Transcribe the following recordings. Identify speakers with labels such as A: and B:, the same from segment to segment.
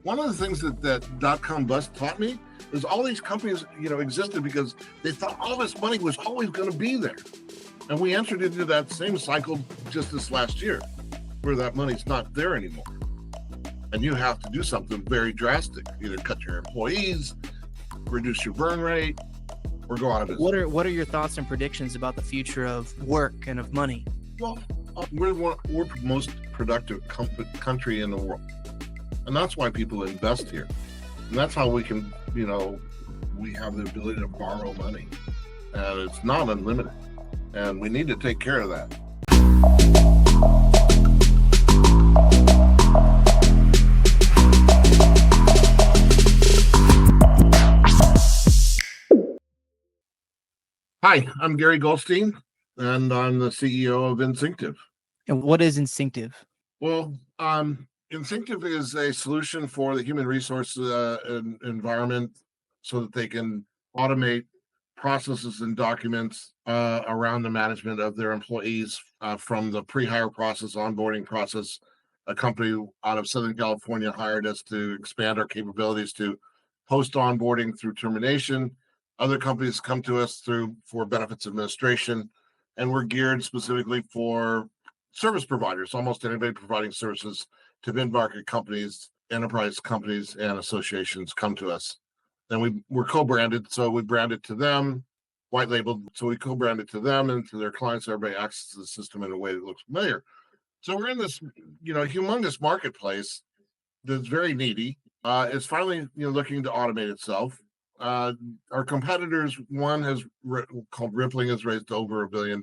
A: One of the things that Dotcom Bust taught me is all these companies, existed because they thought all this money was always going to be there. And we entered into that same cycle just this last year where that money's not there anymore. And you have to do something very drastic, either cut your employees, reduce your burn rate, or go out of business.
B: What are your thoughts and predictions about the future of work and of money?
A: Well, we're the most productive country in the world. And that's why people invest here. And that's how we can, we have the ability to borrow money. And it's not unlimited. And we need to take care of that. Hi, I'm Gary Goldstein, and I'm the CEO of Incyntive.
B: And what is Incyntive?
A: Well, Incyntive is a solution for the human resource environment so that they can automate processes and documents around the management of their employees from the pre-hire process, onboarding process. A company out of Southern California hired us to expand our capabilities to post-onboarding through termination. Other companies come to us for benefits administration, and we're geared specifically for service providers, almost anybody providing services to mid-market companies, enterprise companies, and associations come to us. And we're co-branded, so we brand it to them, white labeled, so we co-brand it to them and to their clients, so everybody accesses the system in a way that looks familiar. So we're in this, humongous marketplace that's very needy. It's finally, looking to automate itself. Our competitors, one called Rippling, has raised over $1 billion.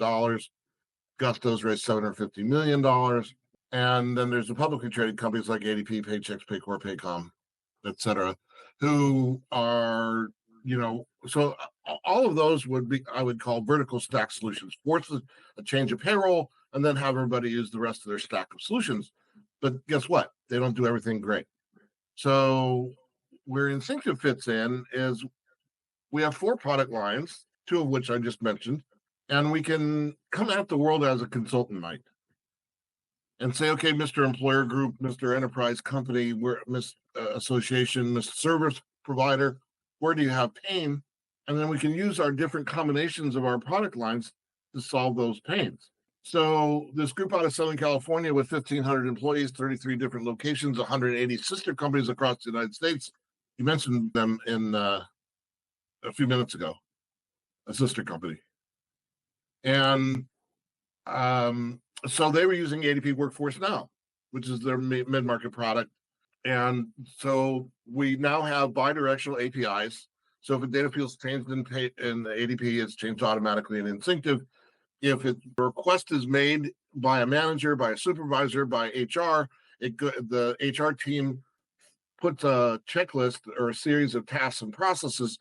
A: Gusto's raised $750 million. And then there's the publicly traded companies like ADP, Paychex, Paycor, Paycom, et cetera, who are, so all of those would be, I would call vertical stack solutions. Force a change of payroll and then have everybody use the rest of their stack of solutions. But guess what? They don't do everything great. So where Incyntive fits in is we have 4 product lines, 2 of which I just mentioned, and we can come at the world as a consultant might and say, okay, Mr. Employer Group, Mr. Enterprise Company, Miss Association, Mr. Service Provider, where do you have pain? And then we can use our different combinations of our product lines to solve those pains. So this group out of Southern California with 1,500 employees, 33 different locations, 180 sister companies across the United States. You mentioned them in a few minutes ago, a sister company. And so they were using ADP Workforce Now, which is their mid-market product. And so we now have bi-directional APIs. So if a data field's changed in ADP, it's changed automatically in Incyntive. If a request is made by a manager, by a supervisor, by HR, the HR team puts a checklist or a series of tasks and processes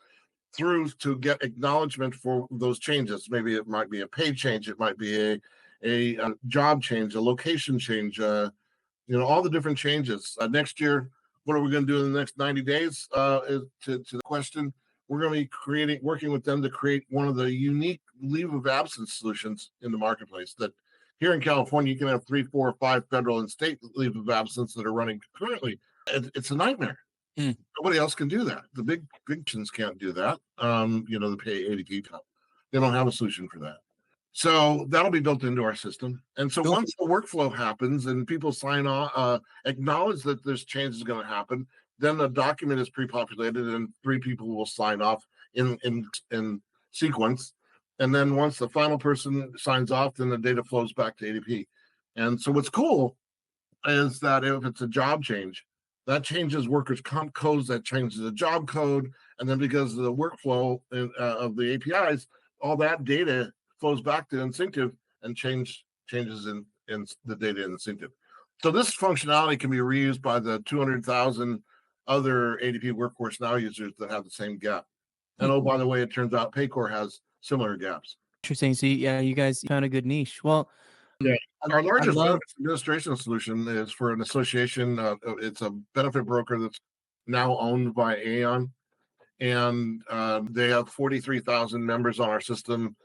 A: through to get acknowledgement for those changes. Maybe it might be a pay change, it might be a job change, a location change, all the different changes. Next year, what are we going to do in the next 90 days? To the question, we're going to be working with them to create one of the unique leave of absence solutions in the marketplace. That here in California, you can have 3, 4, 5 federal and state leave of absence that are running currently. It's a nightmare. Nobody else can do that. The big nations can't do that. The pay ADP, they don't have a solution for that. So that'll be built into our system. And so once the workflow happens and people sign on, acknowledge that this change is going to happen, then the document is pre-populated and 3 people will sign off in sequence. And then once the final person signs off, then the data flows back to ADP. And so what's cool is that if it's a job change, that changes workers' comp codes, that changes the job code. And then because of the workflow of the APIs, all that data flows back to Incyntive and changes in the data in Incyntive. So this functionality can be reused by the 200,000 other ADP Workforce Now users that have the same gap. And oh, by the way, it turns out Paycor has similar gaps.
B: Interesting. So yeah, you guys found a good niche. Well,
A: yeah. Our largest benefits administration solution is for an association. It's a benefit broker that's now owned by Aon. And they have 43,000 members on our system.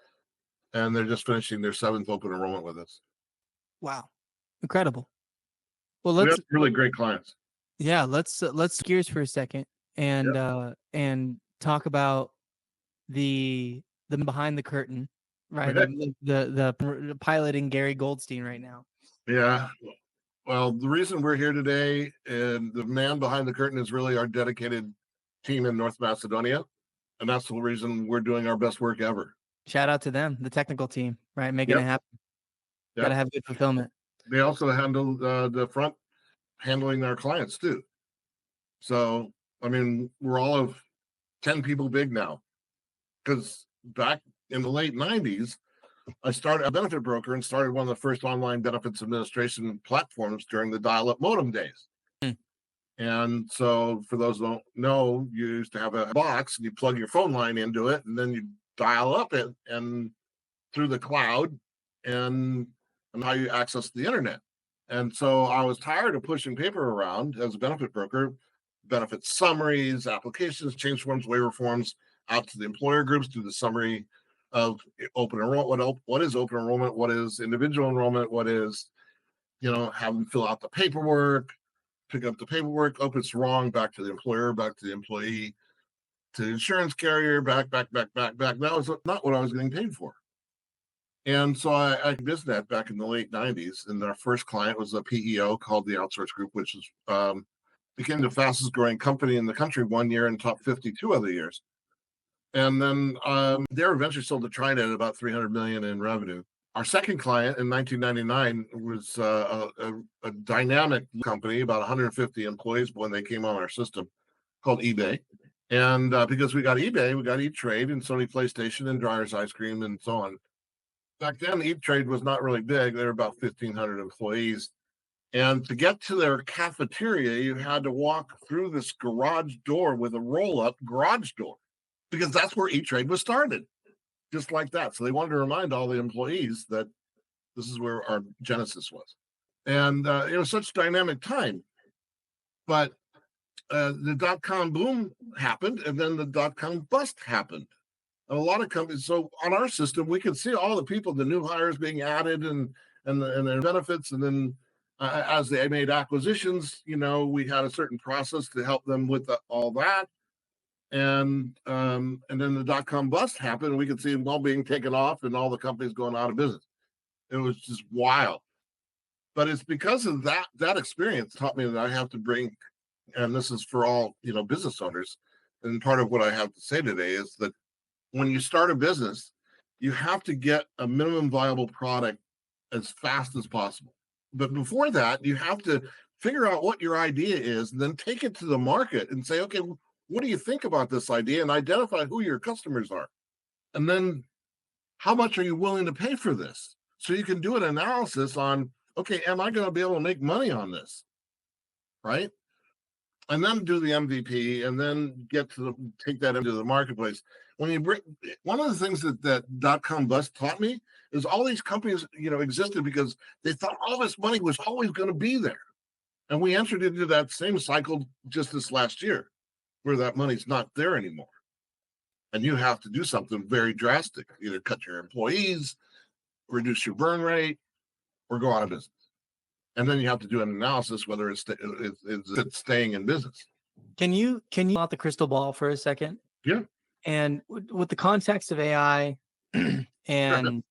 A: And they're just finishing their 7th open enrollment with us.
B: Wow. Incredible. Well,
A: we have really great clients.
B: Yeah, let's gears for a second and talk about the behind the curtain, right?
A: Okay.
B: The piloting Gary Goldstein right now.
A: Yeah. Well, the reason we're here today and the man behind the curtain is really our dedicated team in North Macedonia. And that's the reason we're doing our best work ever.
B: Shout out to them, the technical team, right? Making
A: Yep.
B: it happen. Got to
A: Yep.
B: have good fulfillment.
A: They also handle the front handling our clients too. So, I mean, we're all of 10 people big now because back in the late 90s, I started a benefit broker and started one of the first online benefits administration platforms during the dial-up modem days.
B: Hmm.
A: And so, for those who don't know, you used to have a box and you plug your phone line into it, and then you dial up it and through the cloud, and how you access the internet. And so, I was tired of pushing paper around as a benefit broker, benefit summaries, applications, change forms, waiver forms out to the employer groups, do the summary of open enrollment, what is open enrollment, what is individual enrollment, what is, have them fill out the paperwork, pick up the paperwork, oh, it's wrong, back to the employer, back to the employee, to the insurance carrier, back. That was not what I was getting paid for. And so I BizNet back in the late 90s, and our first client was a PEO called the Outsource Group, which is became the fastest growing company in the country one year and top 52 other years. And then they're eventually sold to TriNet at about 300 million in revenue. Our second client in 1999 was a dynamic company, about 150 employees when they came on our system, called eBay. And because we got eBay, we got E-Trade and Sony PlayStation and Dryer's Ice Cream and so on. Back then, E-Trade was not really big. They were about 1,500 employees. And to get to their cafeteria, you had to walk through this garage door with a roll-up garage door, because that's where E-Trade was started, just like that. So they wanted to remind all the employees that this is where our genesis was. And it was such a dynamic time. But the dot-com boom happened, and then the dot-com bust happened. And a lot of companies, so on our system, we could see all the people, the new hires being added and their benefits. And then as they made acquisitions, we had a certain process to help them with all that. And then the dot-com bust happened, and we could see them all being taken off and all the companies going out of business. It was just wild. But it's because of that experience taught me that I have to bring, and this is for all business owners, and part of what I have to say today is that when you start a business, you have to get a minimum viable product as fast as possible. But before that, you have to figure out what your idea is, and then take it to the market and say, okay, what do you think about this idea? And identify who your customers are. And then how much are you willing to pay for this? So you can do an analysis on, okay, am I going to be able to make money on this? Right? And then do the MVP, and then take that into the marketplace. When you bring, one of the things that dot-com bust taught me is all these companies, existed because they thought all this money was always going to be there. And we entered into that same cycle just this last year, where that money's not there anymore. And you have to do something very drastic, either cut your employees, reduce your burn rate, or go out of business. And then you have to do an analysis whether it's staying in business.
B: Can you out the crystal ball for a second?
A: Yeah.
B: And with the context of AI and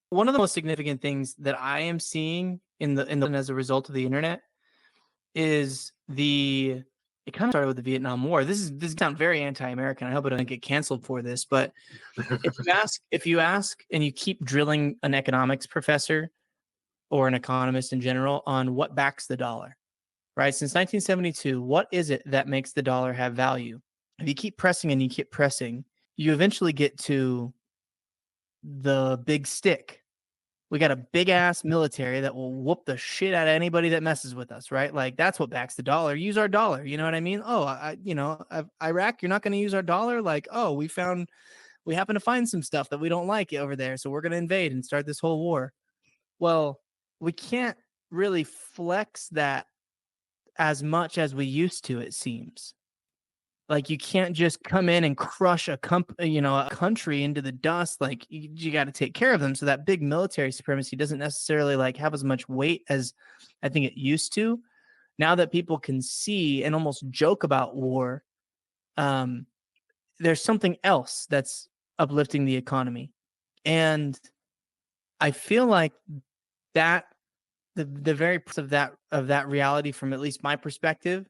B: one of the most significant things that I am seeing in the as a result of the internet is it kind of started with the Vietnam War. This sounds very anti-American. I hope I don't get canceled for this, but if you ask and you keep drilling an economics professor or an economist in general on what backs the dollar, right? Since 1972, what is it that makes the dollar have value? If you keep pressing and you keep pressing, you eventually get to the big stick. We got a big ass military that will whoop the shit out of anybody that messes with us, right? Like that's what backs the dollar. Use our dollar. You know what I mean? Oh, Iraq, you're not going to use our dollar. Like, oh, we happen to find some stuff that we don't like over there. So we're going to invade and start this whole war. Well, we can't really flex that as much as we used to, it seems. Like you can't just come in and crush a country into the dust. Like you got to take care of them. So that big military supremacy doesn't necessarily like have as much weight as I think it used to. now that people can see and almost joke about war, there's something else that's uplifting the economy. And I feel like that the very of that reality, from at least my perspective,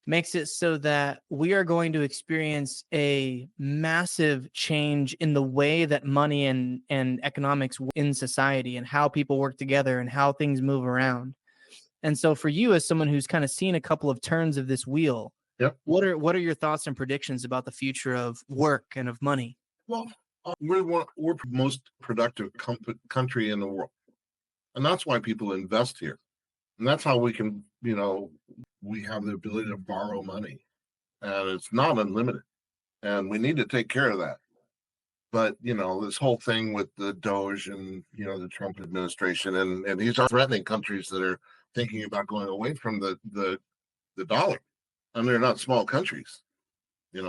B: makes it so that we are going to experience a massive change in the way that money and economics in society, and how people work together and how things move around. And so for you, as someone who's kind of seen a couple of turns of this wheel,
A: Yep.
B: what are your thoughts and predictions about the future of work and of money?
A: Well, we're the most productive country in the world, and that's why people invest here, and that's how we can, we have the ability to borrow money, and it's not unlimited, and we need to take care of that. But this whole thing with the Doge and the Trump administration, and he's threatening countries that are thinking about going away from the dollar, and they're not small countries.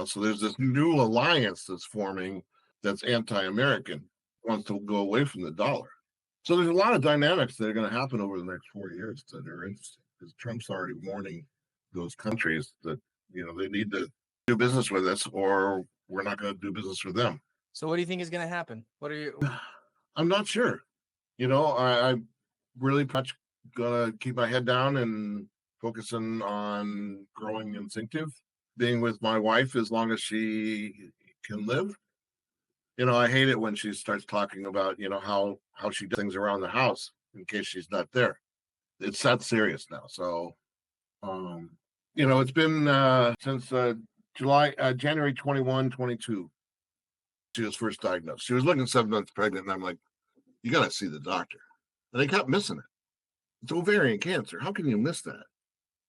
A: So there's this new alliance that's forming that's anti-American, wants to go away from the dollar. So there's a lot of dynamics that are going to happen over the next 4 years that are interesting, because Trump's already warning those countries that they need to do business with us, or we're not going to do business with them.
B: So what do you think is going to happen? What are you?
A: I'm not sure. I really much gonna keep my head down and focusing on growing Incyntive, being with my wife as long as she can live. I hate it when she starts talking about, how she does things around the house in case she's not there. It's that serious now. So, it's been since January 21, 22, she was first diagnosed. She was looking 7 months pregnant, and I'm like, you got to see the doctor. And they kept missing it. It's ovarian cancer. How can you miss that?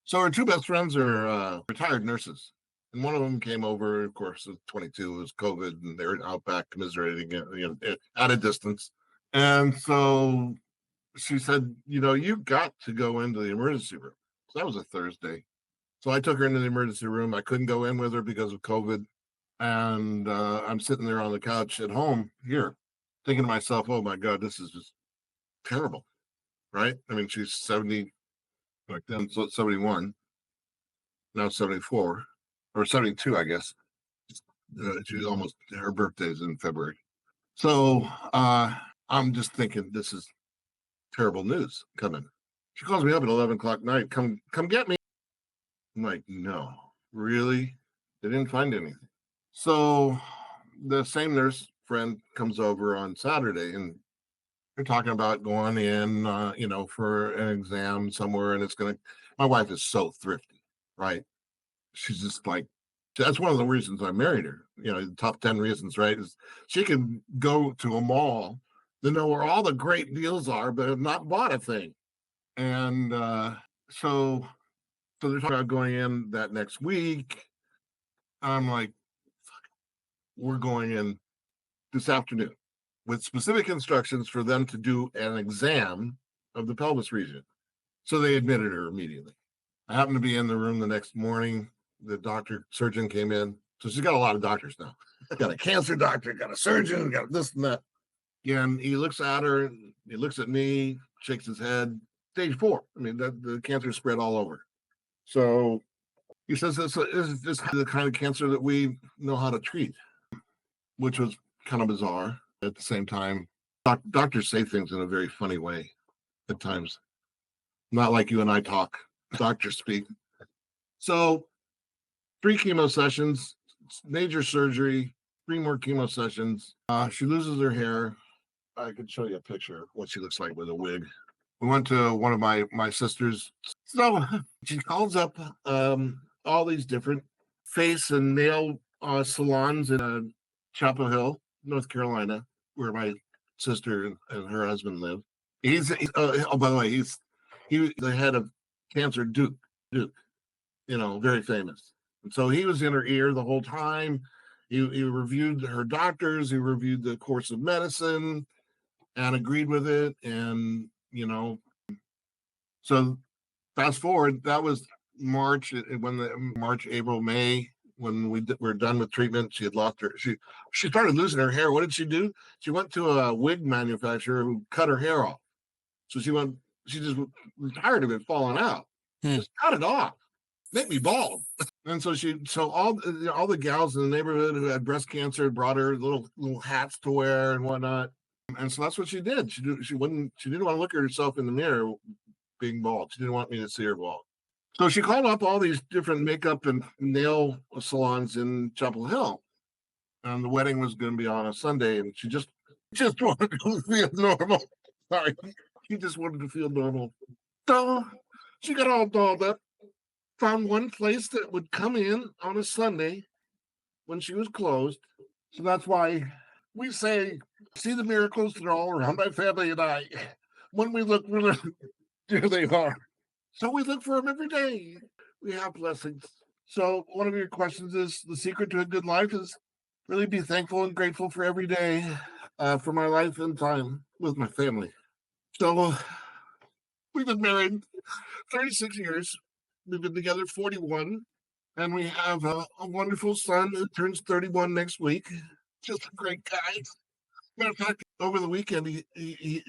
A: So her two best friends are retired nurses. And one of them came over, of course, at 22, it was COVID, and they were out back commiserating at a distance. And so she said, you've got to go into the emergency room. So that was a Thursday. So I took her into the emergency room. I couldn't go in with her because of COVID. And I'm sitting there on the couch at home here, thinking to myself, oh my God, this is just terrible. Right? I mean, she's 70 back then, so 71, now 74. Or 72, I guess. She's almost, her birthday's in February. So I'm just thinking, this is terrible news coming. She calls me up at 11 o'clock night, come get me. I'm like, no, really? They didn't find anything. So the same nurse friend comes over on Saturday, and they're talking about going in, for an exam somewhere, and my wife is so thrifty, right? She's just like, that's one of the reasons I married her. The top 10 reasons, right? Is she can go to a mall to know where all the great deals are, but have not bought a thing. And so they're talking about going in that next week. I'm like, we're going in this afternoon with specific instructions for them to do an exam of the pelvis region. So they admitted her immediately. I happened to be in the room the next morning. The surgeon came in. So she's got a lot of doctors now. Got a cancer doctor, got a surgeon, got this and that. And he looks at her, he looks at me, shakes his head. Stage 4. I mean, the cancer spread all over. So he says, this is the kind of cancer that we know how to treat, which was kind of bizarre. At the same time, doctors say things in a very funny way at times. Not like you and I talk. Doctors speak. So 3 chemo sessions, major surgery, 3 more chemo sessions. She loses her hair. I could show you a picture of what she looks like with a wig. We went to one of my sisters. So she calls up all these different face and nail salons in Chapel Hill, North Carolina, where my sister and her husband live. By the way, he's the head of Cancer Duke, very famous. And so he was in her ear the whole time. He reviewed her doctors, he reviewed the course of medicine and agreed with it. And, so fast forward, that was March, April, May, when we're done with treatment. She had lost her, she started losing her hair. What did she do? She went to a wig manufacturer who cut her hair off. So she just was tired of it falling out. Just cut it off. Make me bald. And so all the gals in the neighborhood who had breast cancer brought her little hats to wear and whatnot. And so that's what she did. She didn't want to look at herself in the mirror being bald. She didn't want me to see her bald. So she called up all these different makeup and nail salons in Chapel Hill. And the wedding was going to be on a Sunday, and she just wanted to feel normal. Sorry, she just wanted to feel normal. So she got all dolled up, found one place that would come in on a Sunday when she was closed. So that's why we say, see the miracles that are all around my family and I. When we look for them, here they are. So we look for them every day. We have blessings. So one of your questions is, the secret to a good life is really be thankful and grateful for every day for my life and time with my family. So we've been married 36 years. We've been together 41. And we have a wonderful son who turns 31 next week. Just a great guy. Matter of fact, over the weekend, he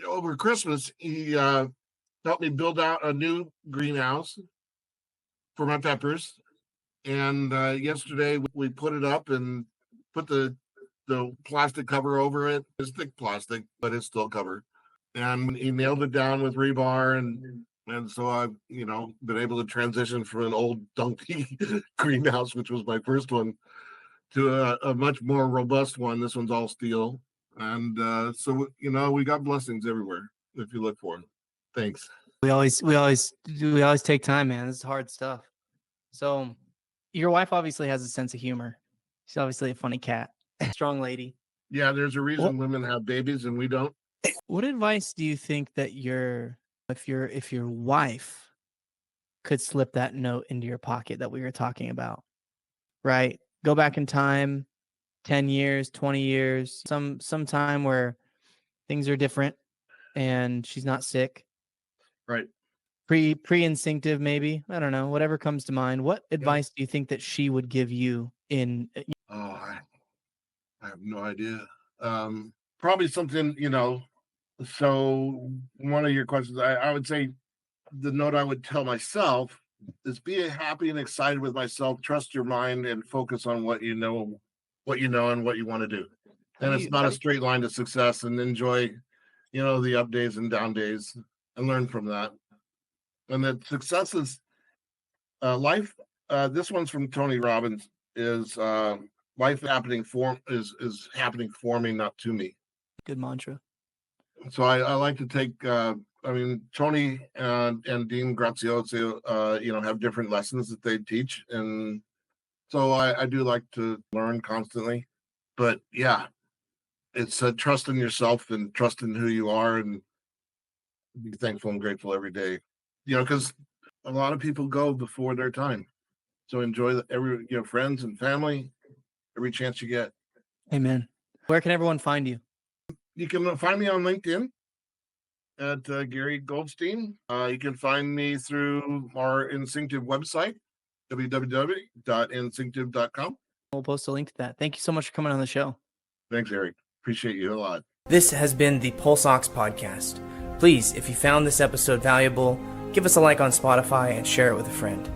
A: over Christmas, he helped me build out a new greenhouse for my peppers. And yesterday we put it up and put the plastic cover over it. It's thick plastic, but it's still covered. And he nailed it down with rebar, and so I've been able to transition from an old donkey greenhouse, which was my first one, to a much more robust one. This one's all steel, and so we got blessings everywhere if you look for them. Thanks.
B: We always take time, man. This is hard stuff. So your wife obviously has a sense of humor. She's obviously a funny cat, strong lady.
A: Yeah, there's a reason women have babies and we don't.
B: What advice do you think that if your wife could slip that note into your pocket that we were talking about, right? Go back in time, 10 years, 20 years, some time where things are different and she's not sick.
A: Right.
B: Pre-Incyntive, maybe. I don't know. Whatever comes to mind. What advice do you think that she would give you in?
A: Oh, I have no idea. Probably something, so one of your questions, I would say the note I would tell myself is be happy and excited with myself, trust your mind, and focus on what you know and what you want to do. And it's not a straight line to success, and enjoy, the up days and down days and learn from that. And that success is life. This one's from Tony Robbins, is life happening is happening for me, not to me.
B: Good mantra.
A: So I like to take, Tony and Dean Graziosi, have different lessons that they teach. And so I do like to learn constantly. But yeah, it's trust in yourself and trust in who you are, and be thankful and grateful every day. Because a lot of people go before their time. So enjoy every friends and family, every chance you get.
B: Amen. Where can everyone find you?
A: You can find me on LinkedIn at Gary Goldstein. You can find me through our Incyntive website, www.incyntive.com.
B: We'll post a link to that. Thank you so much for coming on the show.
A: Thanks, Eric. Appreciate you a lot.
B: This has been the Pulse Ox podcast. Please, if you found this episode valuable, give us a like on Spotify and share it with a friend.